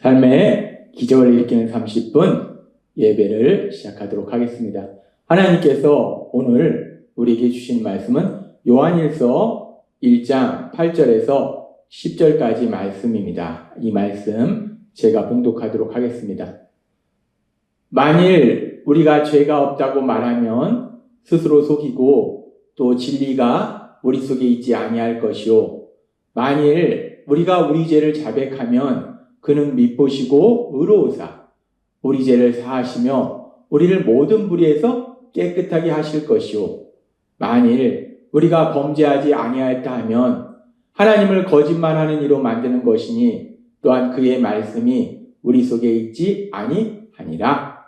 삶의 기적을 일으키는 30분 예배를 시작하도록 하겠습니다. 하나님께서 오늘 우리에게 주신 말씀은 요한일서 1장 8절에서 10절까지 말씀입니다. 이 말씀 제가 봉독하도록 하겠습니다. 만일 우리가 죄가 없다고 말하면 스스로 속이고 또 진리가 우리 속에 있지 아니할 것이요, 만일 우리가 우리 죄를 자백하면 그는 미쁘시고 의로우사 우리 죄를 사하시며 우리를 모든 불의에서 깨끗하게 하실 것이요, 만일 우리가 범죄하지 아니하였다 하면 하나님을 거짓말하는 이로 만드는 것이니 또한 그의 말씀이 우리 속에 있지 아니하니라.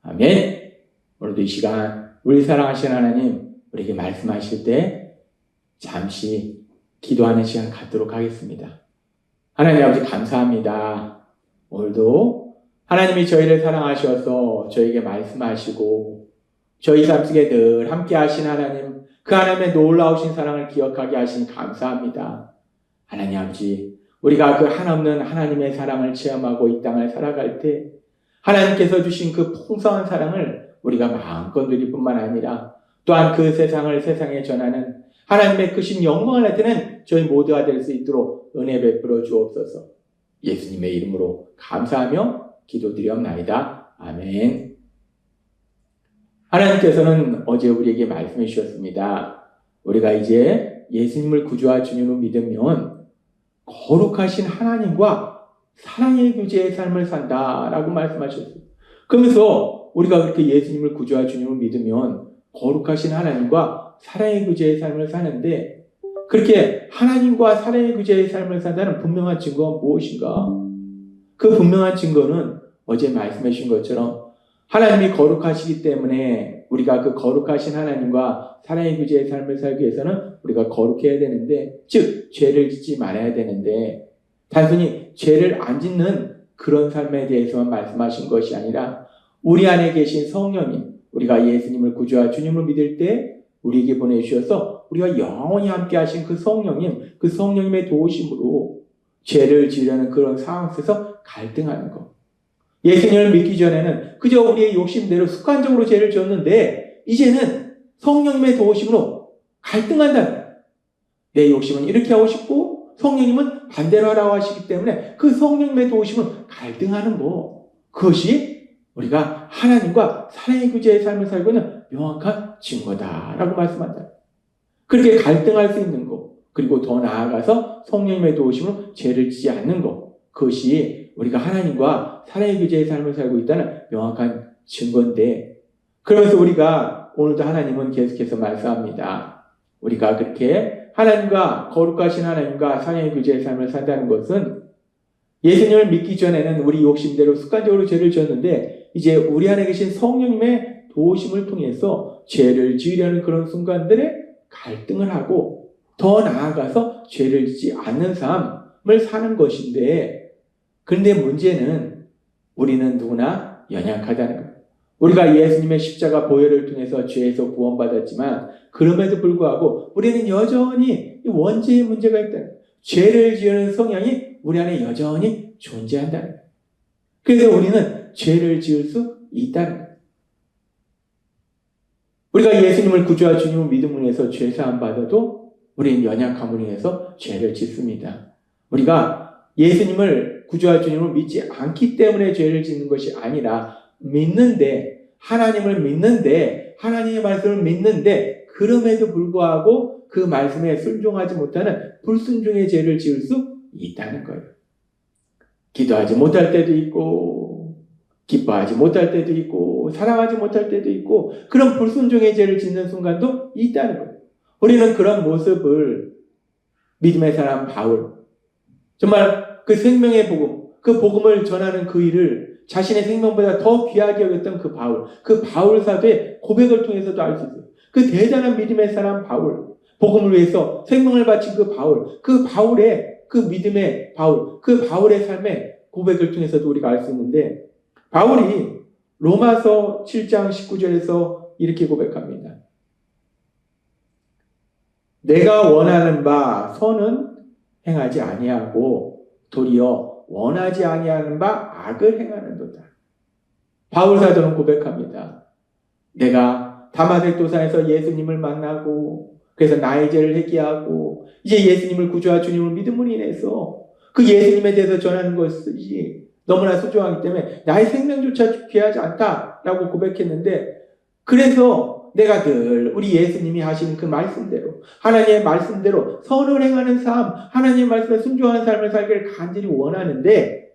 아멘. 오늘도 이 시간 우리 사랑하시는 하나님, 우리에게 말씀하실 때 잠시 기도하는 시간 갖도록 하겠습니다. 하나님 아버지 감사합니다. 오늘도 하나님이 저희를 사랑하셔서 저에게 말씀하시고 저희 삶 속에 늘 함께 하신 하나님, 그 하나님의 놀라우신 사랑을 기억하게 하신 감사합니다. 하나님 아버지, 우리가 그 한없는 하나님의 사랑을 체험하고 이 땅을 살아갈 때 하나님께서 주신 그 풍성한 사랑을 우리가 마음껏 누릴 뿐만 아니라 또한 그 세상을 세상에 전하는 하나님의 크신 영광을 나타내는 저희 모두가 될 수 있도록 은혜 베풀어 주옵소서. 예수님의 이름으로 감사하며 기도드리옵나이다. 아멘. 하나님께서는 어제 우리에게 말씀해 주셨습니다. 우리가 이제 예수님을 구주와 주님으로 믿으면 거룩하신 하나님과 사랑의 교제의 삶을 산다라고 말씀하셨어요. 그러면서 우리가 그렇게 예수님을 구주와 주님으로 믿으면 거룩하신 하나님과 사랑의 교제의 삶을 사는데, 그렇게 하나님과 사랑의 교제의 삶을 산다는 분명한 증거가 무엇인가? 그 분명한 증거는 어제 말씀해 주신 것처럼 하나님이 거룩하시기 때문에 우리가 그 거룩하신 하나님과 사랑의 교제의 삶을 살기 위해서는 우리가 거룩해야 되는데, 즉 죄를 짓지 말아야 되는데, 단순히 죄를 안 짓는 그런 삶에 대해서만 말씀하신 것이 아니라 우리 안에 계신 성령님, 우리가 예수님을 구주와 주님을 믿을 때 우리에게 보내주셔서 우리가 영원히 함께 하신 그 성령님, 그 성령님의 도우심으로 죄를 지으려는 그런 상황 속에서 갈등하는 것. 예수님을 믿기 전에는 그저 우리의 욕심대로 습관적으로 죄를 지었는데 이제는 성령님의 도우심으로 갈등한다. 내 욕심은 이렇게 하고 싶고 성령님은 반대로 하라고 하시기 때문에 그 성령님의 도우심으로 갈등하는 것. 그것이 우리가 하나님과 사랑의 교제의 삶을 살고 있는 명확한 증거다라고 말씀한다. 그렇게 갈등할 수 있는 것, 그리고 더 나아가서 성령님의 도우심으로 죄를 지지 않는 것, 그것이 우리가 하나님과 사랑의 교제의 삶을 살고 있다는 명확한 증거인데, 그러면서 우리가 오늘도 하나님은 계속해서 말씀합니다. 우리가 그렇게 하나님과 거룩하신 하나님과 사랑의 교제의 삶을 산다는 것은 예수님을 믿기 전에는 우리 욕심대로 습관적으로 죄를 지었는데 이제 우리 안에 계신 성령님의 도우심을 통해서 죄를 지으려는 그런 순간들에 갈등을 하고 더 나아가서 죄를 짓지 않는 삶을 사는 것인데, 그런데 문제는 우리는 누구나 연약하다는 거예요. 우리가 예수님의 십자가 보혈을 통해서 죄에서 구원받았지만 그럼에도 불구하고 우리는 여전히 원죄의 문제가 있다는 거예요. 죄를 지으는 성향이 우리 안에 여전히 존재한다는 거예요. 그래서 우리는 죄를 지을 수 있다는 거예요. 우리가 예수님을 구주와 주님을 믿음으로 해서 죄 사함 받아도 우리는 연약함으로 인해서 죄를 짓습니다. 우리가 예수님을 구주와 주님을 믿지 않기 때문에 죄를 짓는 것이 아니라 믿는데, 하나님을 믿는데, 하나님의 말씀을 믿는데 그럼에도 불구하고 그 말씀에 순종하지 못하는 불순종의 죄를 지을 수 있다는 거예요. 기도하지 못할 때도 있고 기뻐하지 못할 때도 있고 사랑하지 못할 때도 있고 그런 불순종의 죄를 짓는 순간도 있다는 거예요. 우리는 그런 모습을 믿음의 사람 바울, 정말 그 생명의 복음, 그 복음을 전하는 그 일을 자신의 생명보다 더 귀하게 여겼던 그 바울 사도의 고백을 통해서도 알 수 있어요. 그 대단한 믿음의 사람 바울, 복음을 위해서 생명을 바친 그 바울의 그 믿음의 바울, 그 바울의 삶의 고백을 통해서도 우리가 알 수 있는데, 바울이 로마서 7장 19절에서 이렇게 고백합니다. 내가 원하는 바 선은 행하지 아니하고 도리어 원하지 아니하는 바 악을 행하는도다. 바울 사도는 고백합니다. 내가 다마색 도상에서 예수님을 만나고 그래서 나의 죄를 회개하고 이제 예수님을 구주와 주님을 믿음으로 인해서 그 예수님에 대해서 전하는 것이 너무나 소중하기 때문에 나의 생명조차 귀하지 않다라고 고백했는데, 그래서 내가 늘 우리 예수님이 하시는 그 말씀대로, 하나님의 말씀대로 선을 행하는 삶, 하나님의 말씀에 순종하는 삶을 살기를 간절히 원하는데,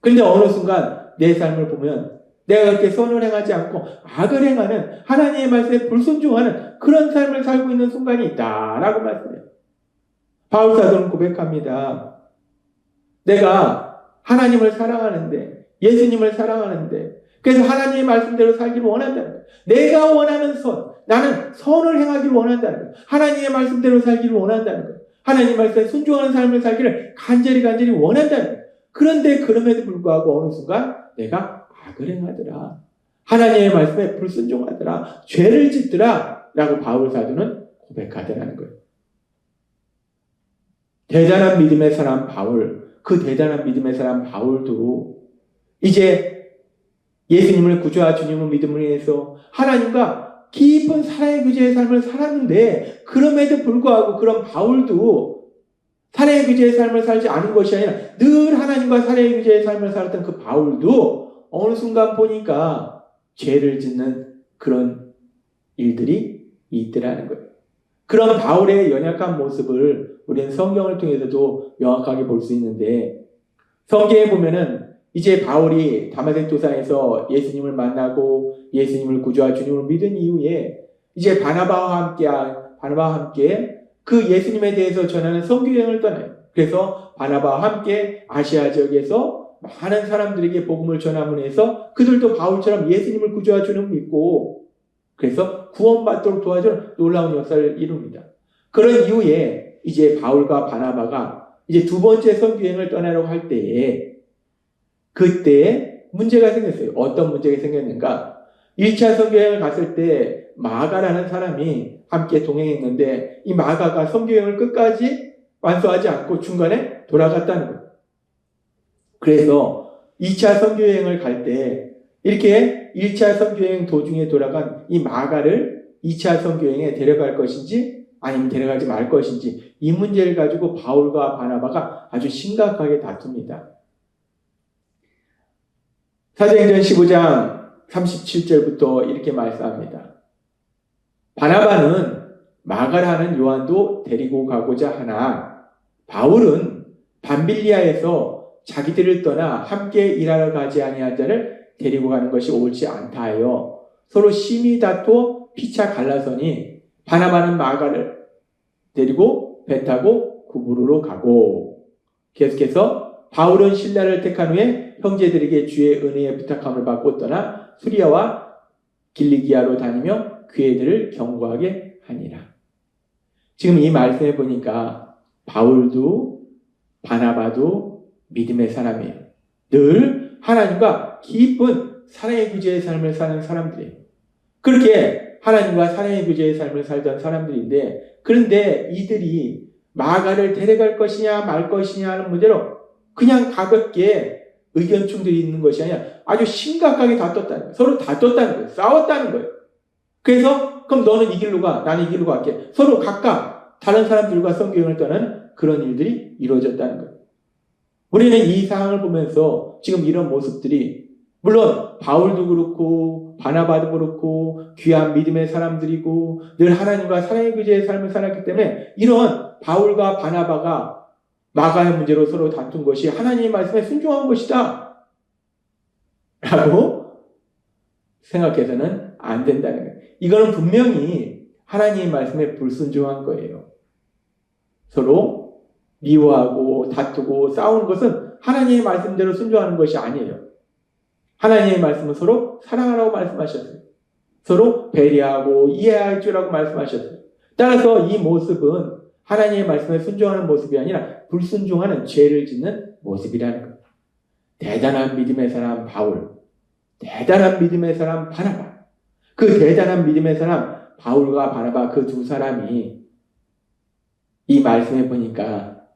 그런데 어느 순간 내 삶을 보면 내가 그렇게 선을 행하지 않고 악을 행하는, 하나님의 말씀에 불순종하는 그런 삶을 살고 있는 순간이 있다라고 말씀해요. 바울 사도는 고백합니다. 내가 하나님을 사랑하는데, 예수님을 사랑하는데, 그래서 하나님의 말씀대로 살기를 원한다는 거예요. 내가 원하는 선, 나는 선을 행하기를 원한다는 거예요. 하나님의 말씀대로 살기를 원한다는 거예요. 하나님의 말씀에 순종하는 삶을 살기를 간절히 원한다는 거예요. 그런데 그럼에도 불구하고 어느 순간 내가 악을 행하더라, 하나님의 말씀에 불순종하더라, 죄를 짓더라 라고 바울 사도는 고백하더라는 거예요. 대단한 믿음의 사람 바울, 그 대단한 믿음의 사람 바울도 이제 예수님을 구주와 주님을 믿음으로 인해서 하나님과 깊은 사랑의 교제의 삶을 살았는데, 그럼에도 불구하고 그런 바울도 사랑의 교제의 삶을 살지 않은 것이 아니라 늘 하나님과 사랑의 교제의 삶을 살았던 그 바울도 어느 순간 보니까 죄를 짓는 그런 일들이 있더라는 거예요. 그런 바울의 연약한 모습을 우리는 성경을 통해서도 명확하게 볼 수 있는데, 성경에 보면은 이제 바울이 다마색 도상에서 예수님을 만나고 예수님을 구주와 주님을 믿은 이후에 이제 바나바와 함께 그 예수님에 대해서 전하는 선교 여행을 떠나요. 그래서 바나바와 함께 아시아 지역에서 많은 사람들에게 복음을 전함으로 해서 그들도 바울처럼 예수님을 구주와 주님을 믿고 그래서 구원받도록 도와주는 놀라운 역사를 이룹니다. 그런 이후에 이제 바울과 바나바가 이제 두 번째 선교 여행을 떠나려고 할 때에 그때 문제가 생겼어요. 어떤 문제가 생겼는가? 1차 선교 여행을 갔을 때 마가라는 사람이 함께 동행했는데 이 마가가 선교 여행을 끝까지 완수하지 않고 중간에 돌아갔다는 거예요. 그래서 2차 선교 여행을 갈 때 이렇게 1차 선교 여행 도중에 돌아간 이 마가를 2차 선교 여행에 데려갈 것인지 아니면 데려가지 말 것인지, 이 문제를 가지고 바울과 바나바가 아주 심각하게 다툽니다. 사도행전 15장 37절부터 이렇게 말씀합니다. 바나바는 마가라는 요한도 데리고 가고자 하나 바울은 밤빌리아에서 자기들을 떠나 함께 일하러 가지 아니한 자를 데리고 가는 것이 옳지 않다 하여 서로 심히 다투어 피차 갈라서니 바나바는 마가를 데리고 배 타고 구브로로 가고, 계속해서 바울은 신라를 택한 후에 형제들에게 주의 은혜에 부탁함을 받고 떠나 수리아와 길리기아로 다니며 교회들을 경고하게 하니라. 지금 이 말씀에 보니까 바울도 바나바도 믿음의 사람이에요. 늘 하나님과 깊은 사랑의 교제의 삶을 사는 사람들이에요. 그렇게 하나님과 사랑의 교제의 삶을 살던 사람들인데, 그런데 이들이 마가를 데려갈 것이냐 말 것이냐 하는 문제로 그냥 가볍게 의견 충돌이 있는 것이 아니라 아주 심각하게 다퉜다는 거예요. 서로 다퉜다는 거예요. 싸웠다는 거예요. 그래서 그럼 너는 이 길로 가, 나는 이 길로 갈게. 서로 각각 다른 사람들과 선교여행을 떠나는 그런 일들이 이루어졌다는 거예요. 우리는 이 상황을 보면서 지금 이런 모습들이, 물론 바울도 그렇고 바나바도 그렇고 귀한 믿음의 사람들이고 늘 하나님과 사랑의 교제의 삶을 살았기 때문에 이런 바울과 바나바가 마가의 문제로 서로 다툰 것이 하나님의 말씀에 순종한 것이다 라고 생각해서는 안 된다는 거예요. 이거는 분명히 하나님의 말씀에 불순종한 거예요. 서로 미워하고 다투고 싸우는 것은 하나님의 말씀대로 순종하는 것이 아니에요. 하나님의 말씀은 서로 사랑하라고 말씀하셨어요. 서로 배려하고 이해할 줄라고 말씀하셨어요. 따라서 이 모습은 하나님의 말씀에 순종하는 모습이 아니라 불순종하는 죄를 짓는 모습이라는 겁니다. 대단한 믿음의 사람 바울, 대단한 믿음의 사람 바나바, 그 대단한 믿음의 사람 바울과 바나바 그 두 사람이 이 말씀에 보니까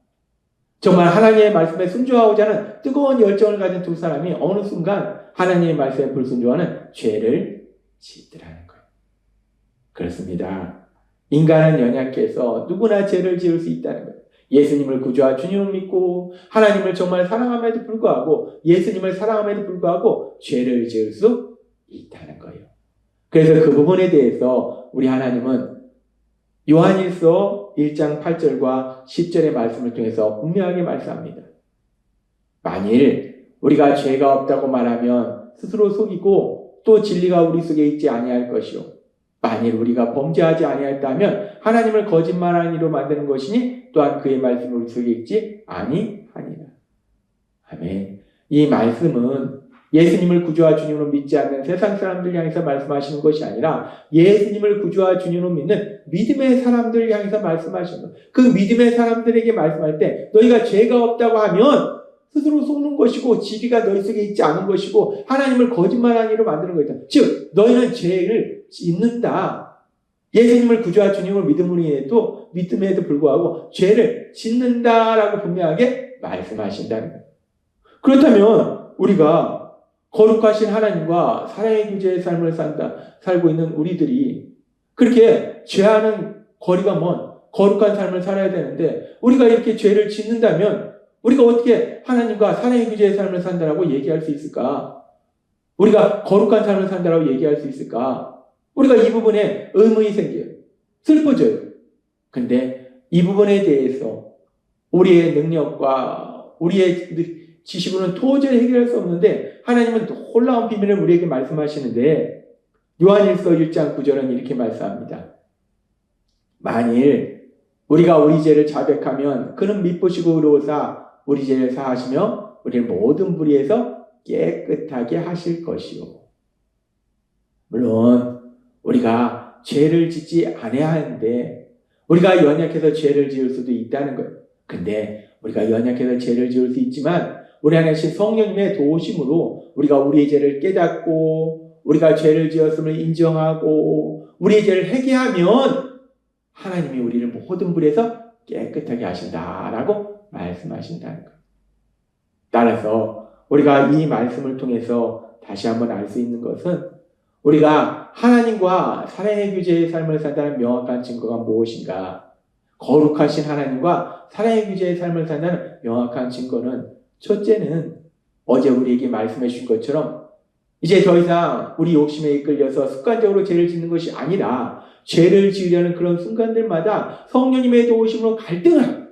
정말 하나님의 말씀에 순종하고자 하는 뜨거운 열정을 가진 두 사람이 어느 순간 하나님의 말씀에 불순종하는 죄를 짓더라는 거예요. 그렇습니다. 인간은 연약해서 누구나 죄를 지을 수 있다는 거예요. 예수님을 구주와 주님을 믿고 하나님을 정말 사랑함에도 불구하고 예수님을 사랑함에도 불구하고 죄를 지을 수 있다는 거예요. 그래서 그 부분에 대해서 우리 하나님은 요한일서 1장 8절과 10절의 말씀을 통해서 분명하게 말씀합니다. 만일 우리가 죄가 없다고 말하면 스스로 속이고 또 진리가 우리 속에 있지 아니할 것이요. 만일 우리가 범죄하지 아니하였다면 하나님을 거짓말하는 이로 만드는 것이니 또한 그의 말씀이 우리 속에 있지 아니하니라. 아멘. 이 말씀은 예수님을 구주와 주님으로 믿지 않는 세상 사람들 향해서 말씀하시는 것이 아니라 예수님을 구주와 주님으로 믿는 믿음의 사람들 향해서 말씀하시는 것. 그 믿음의 사람들에게 말씀할 때 너희가 죄가 없다고 하면 스스로 속는 것이고 진리가 너희 속에 있지 않은 것이고 하나님을 거짓말하는 이로 만드는 것이다. 즉 너희는 죄를 짓는다. 예수님을 구주와 주님을 믿음에도 불구하고 죄를 짓는다라고 분명하게 말씀하신다는 거예요. 그렇다면 우리가 거룩하신 하나님과 사랑의 교제의 삶을 살고 있는 우리들이 그렇게 죄와는 거리가 먼 거룩한 삶을 살아야 되는데 우리가 이렇게 죄를 짓는다면 우리가 어떻게 하나님과 사랑의 교제의 삶을 산다라고 얘기할 수 있을까? 우리가 거룩한 삶을 산다라고 얘기할 수 있을까? 우리가 이 부분에 의문이 생겨요. 슬퍼져요. 근데 이 부분에 대해서 우리의 능력과 우리의 지식으로는 도저히 해결할 수 없는데 하나님은 놀라운 비밀을 우리에게 말씀하시는데 요한일서 1장 9절은 이렇게 말씀합니다. 만일 우리가 우리 죄를 자백하면 그는 미쁘시고 의로우사 우리 죄를 사하시며 우리를 모든 불의에서 깨끗하게 하실 것이요. 물론 우리가 죄를 짓지 않아야 하는데 우리가 연약해서 죄를 지을 수도 있다는 거예요. 근데 우리가 연약해서 죄를 지을 수 있지만 우리 안에 계신 성령님의 도우심으로 우리가 우리의 죄를 깨닫고 우리가 죄를 지었음을 인정하고 우리의 죄를 회개하면 하나님이 우리를 모든 불에서 깨끗하게 하신다라고 말씀하신다는 거예요. 따라서 우리가 이 말씀을 통해서 다시 한번 알 수 있는 것은 우리가 하나님과 사랑의 교제의 삶을 산다는 명확한 증거가 무엇인가? 거룩하신 하나님과 사랑의 교제의 삶을 산다는 명확한 증거는 첫째는 어제 우리에게 말씀해 주신 것처럼 이제 더 이상 우리 욕심에 이끌려서 습관적으로 죄를 짓는 것이 아니라 죄를 지으려는 그런 순간들마다 성령님의 도우심으로 갈등하는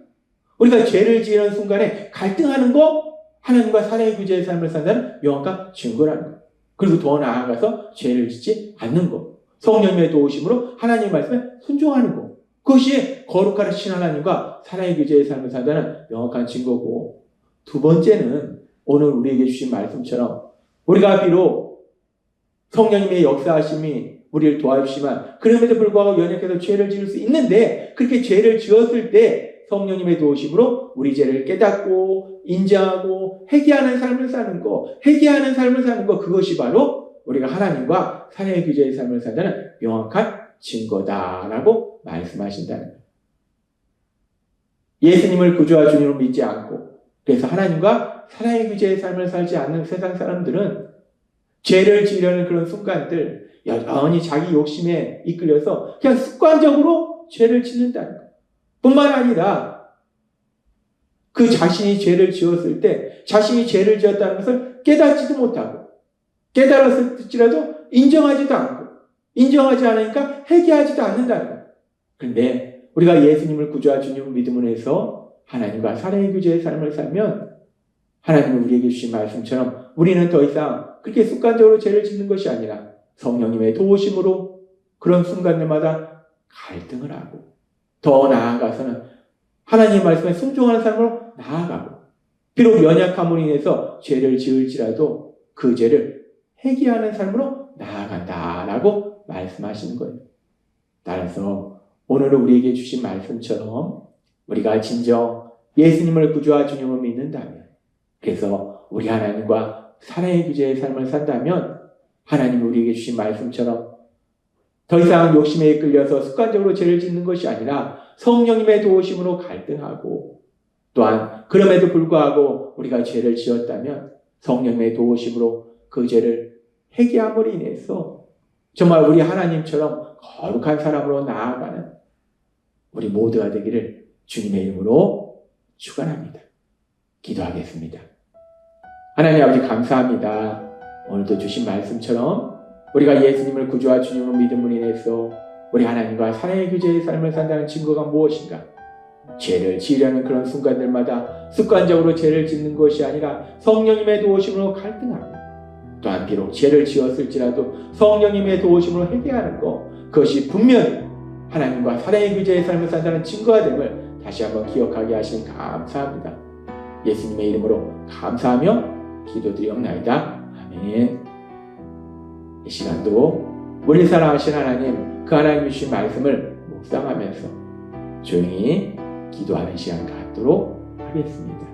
우리가 죄를 지으는 순간에 갈등하는 거 하나님과 사랑의 교제의 삶을 산다는 명확한 증거라는 거예요. 그리고 더 나아가서 죄를 짓지 않는 것. 성령님의 도우심으로 하나님의 말씀에 순종하는 것. 그것이 거룩하신 하나님과 사랑의 교제의 삶을 산다는 명확한 증거고 두 번째는 오늘 우리에게 주신 말씀처럼 우리가 비록 성령님의 역사하심이 우리를 도와주시지만 그럼에도 불구하고 연약해서 죄를 지을 수 있는데 그렇게 죄를 지었을 때 성령님의 도우심으로 우리 죄를 깨닫고 인정하고 회개하는 삶을 사는 거 그것이 바로 우리가 하나님과 사랑의 교제의 삶을 산다는 명확한 증거다라고 말씀하신다는 거예요. 예수님을 구주와 주님으로 믿지 않고 그래서 하나님과 사랑의 교제의 삶을 살지 않는 세상 사람들은 죄를 지으려는 그런 순간들 여전히 자기 욕심에 이끌려서 그냥 습관적으로 죄를 짓는다는 거예요. 뿐만 아니라 그 자신이 죄를 지었을 때 자신이 죄를 지었다는 것을 깨닫지도 못하고 깨달았을지라도 인정하지도 않고 인정하지 않으니까 회개하지도 않는다는 거예요. 그런데 우리가 예수님을 구주와 주님을 믿음으로 해서 하나님과 사랑의 교제의 삶을 살면 하나님은 우리에게 주신 말씀처럼 우리는 더 이상 그렇게 습관적으로 죄를 짓는 것이 아니라 성령님의 도우심으로 그런 순간들마다 갈등을 하고 더 나아가서는 하나님의 말씀에 순종하는 삶으로 나아가고 비록 연약함으로 인해서 죄를 지을지라도 그 죄를 회개하는 삶으로 나아간다라고 말씀하시는 거예요. 따라서 오늘 우리에게 주신 말씀처럼 우리가 진정 예수님을 구주와 주님을 믿는다면 그래서 우리 하나님과 사랑의 교제의 삶을 산다면 하나님이 우리에게 주신 말씀처럼 더 이상 욕심에 이끌려서 습관적으로 죄를 짓는 것이 아니라 성령님의 도우심으로 갈등하고 또한 그럼에도 불구하고 우리가 죄를 지었다면 성령의 도우심으로 그 죄를 회개함으로 인해서 정말 우리 하나님처럼 거룩한 사람으로 나아가는 우리 모두가 되기를 주님의 이름으로 축원합니다. 기도하겠습니다. 하나님 아버지 감사합니다. 오늘도 주신 말씀처럼 우리가 예수님을 구주와 주님으로 믿음으로 인해서 우리 하나님과 사랑의 교제의 삶을 산다는 증거가 무엇인가? 죄를 지으려는 그런 순간들마다 습관적으로 죄를 짓는 것이 아니라 성령님의 도우심으로 갈등하고, 또한 비록 죄를 지었을지라도 성령님의 도우심으로 회개하는 것, 그것이 분명히 하나님과 사랑의 교제의 삶을 산다는 증거가 됨을 다시 한번 기억하게 하시니 감사합니다. 예수님의 이름으로 감사하며 기도드리옵나이다. 아멘. 이 시간도 우리 사랑하신 하나님, 그 하나님 주신 말씀을 묵상하면서 조용히 기도하는 시간 갖도록 하겠습니다.